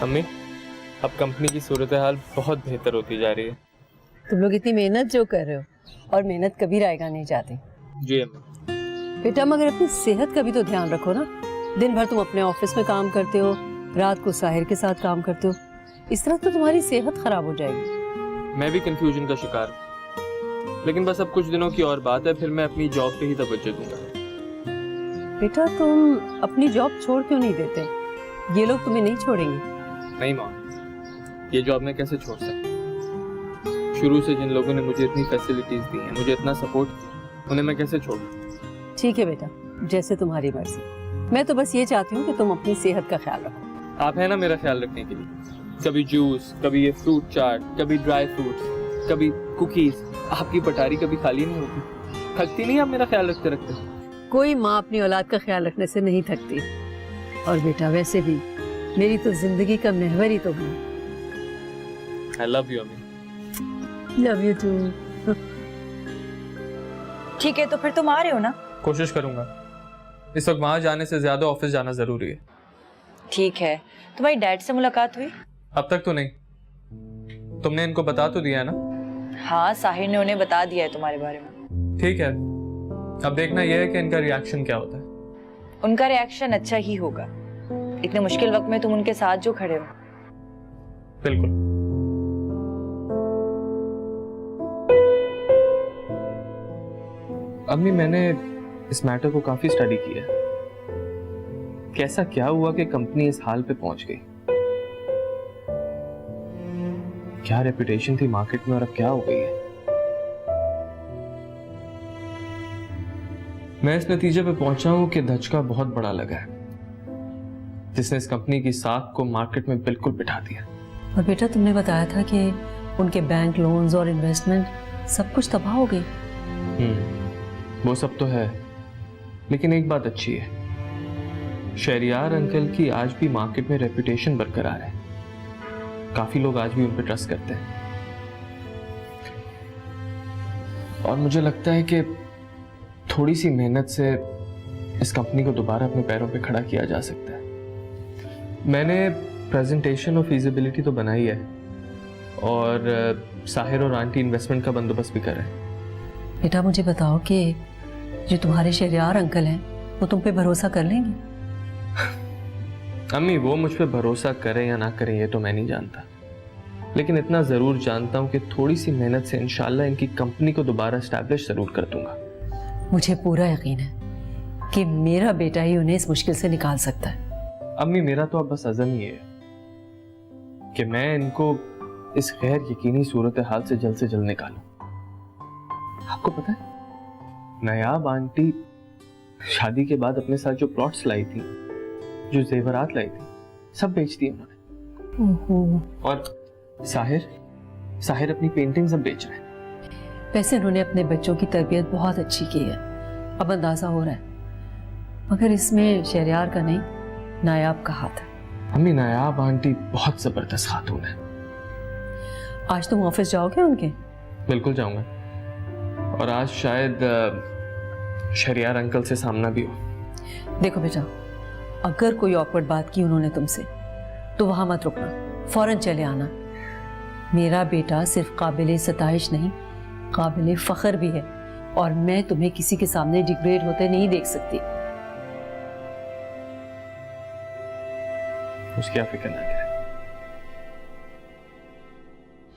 अम्मी, अब कंपनी की सूरत हाल बहुत बेहतर होती जा रही है। तुम लोग इतनी मेहनत जो कर रहे हो और मेहनत कभी रायगा नहीं जाती। जी अम्मी। बेटा मगर अपनी सेहत का भी तो ध्यान रखो ना। दिन भर तुम अपने ऑफिस में काम करते हो, रात को साहिर के साथ काम करते हो, इस तरह तो तुम्हारी सेहत खराब हो जाएगी। मैं भी कंफ्यूजन का शिकार हूँ, लेकिन बस अब कुछ दिनों की और बात है, फिर मैं अपनी जॉब पे ही तवज्जो दूंगा। बेटा तुम अपनी जॉब छोड़ क्यों नहीं देते? ये लोग तुम्हें नहीं छोड़ेंगे। नहीं माँ, ये जॉब मैं कैसे छोड़ सकता? शुरू से जिन लोगों ने मुझे इतनी फैसिलिटीज दी हैं, मुझे इतना सपोर्ट किया, उन्हें मैं कैसे छोड़ूं? ठीक है बेटा, जैसे तुम्हारी मर्जी। मैं तो बस ये चाहती हूँ कि तुम अपनी सेहत का ख्याल रखो। आप है ना मेरा ख्याल रखने के लिए। कभी जूस, कभी ये फ्रूट चाट, कभी ड्राई फ्रूट्स, कभी कुकीज। आपकी पटारी कभी खाली नहीं होती। थकती नहीं आप मेरा ख्याल रखते रखते? कोई माँ अपनी औलाद का ख्याल रखने से नहीं थकती। और बेटा वैसे भी मेरी तो जिंदगी का महवर ही तो है। I love you अम्मी। Love you too. ठीक है, तो फिर तुम आ रहे हो ना? कोशिश करूंगा। इस वक्त वहां जाने से ज्यादा ऑफिस जाना जरूरी है। ठीक है। तुम्हारी डैड से मुलाकात हुई? अब तक तो नहीं। तुमने इनको बता तो दिया है ना? हाँ, साहिर ने उन्हें बता दिया है तुम्हारे बारे में। ठीक है, अब देखना यह है कि इनका रिएक्शन क्या होता है। उनका रिएक्शन अच्छा ही होगा। इतने मुश्किल वक्त में तुम उनके साथ जो खड़े हो। बिल्कुल। अम्मी, मैंने इस मैटर को काफी स्टडी किया है। कैसा क्या हुआ कि कंपनी इस हाल पे पहुंच गई? क्या रेपुटेशन थी मार्केट में और अब क्या हो गई है? मैं इस नतीजे पे पहुंचा हूं कि धचका बहुत बड़ा लगा है, जिसने इस कंपनी की साख को मार्केट में बिल्कुल बिठा दिया। और बेटा तुमने बताया था कि उनके बैंक लोन्स और इन्वेस्टमेंट सब कुछ तबाह हो गई। वो सब तो है, लेकिन एक बात अच्छी है, शहरियार अंकल की आज भी मार्केट में रेपुटेशन बरकरार है। काफी लोग आज भी उन पर ट्रस्ट करते हैं और मुझे लगता है कि थोड़ी सी मेहनत से इस कंपनी को दोबारा अपने पैरों पे खड़ा किया जा सकता है। मैंने प्रेजेंटेशन और फीजिबिलिटी तो बनाई है और साहिर और आंटी इन्वेस्टमेंट का बंदोबस्त भी कर रहे हैं। बेटा मुझे बताओ कि जो तुम्हारे शहरियार अंकल हैं वो तुम पे भरोसा कर लेंगे? अम्मी, वो मुझ पे भरोसा करें या ना करें ये तो मैं नहीं जानता, लेकिन इतना जरूर जानता हूं कि थोड़ी सी मेहनत से इंशाल्लाह इनकी कंपनी को दोबारा एस्टैब्लिश जरूर कर दूंगा। मुझे पूरा यकीन है कि मेरा बेटा ही उन्हें इस मुश्किल से निकाल सकता है। अम्मी, मेरा तो अब बस अज़म ही है कि मैं इनको इस गैर यकीनी सूरत हाल से जल्द निकालूं। आपको पता है, नायाब आंटी शादी के बाद अपने साथ जो प्लॉट्स लाई थी, जो जेवरात लाई थी, सब बेच दिए उन्होंने। और साहिर अपनी पेंटिंग सब बेच रहे हैं। वैसे उन्होंने अपने बच्चों की तरबियत बहुत अच्छी की है, अब अंदाजा हो रहा है, मगर इसमें शहरियार का नहीं नायाब का हाथ है। अम्मी, नायाब आंटी बहुत जबरदस्त खातून है। आज तुम ऑफिस जाओगे उनके? बिल्कुल जाऊंगा, और आज शायद शहरियार अंकल से सामना भी हो। देखो बेटा, अगर कोई ऑकवर्ड बात की उन्होंने तुमसे तो वहां मत रुकना, फौरन चले आना। मेरा बेटा सिर्फ काबिल सताइश नहीं, काबिल फख्र भी है, और मैं तुम्हें किसी के सामने डिग्रेड होते नहीं देख सकती। उसकी क्या फिक्र ना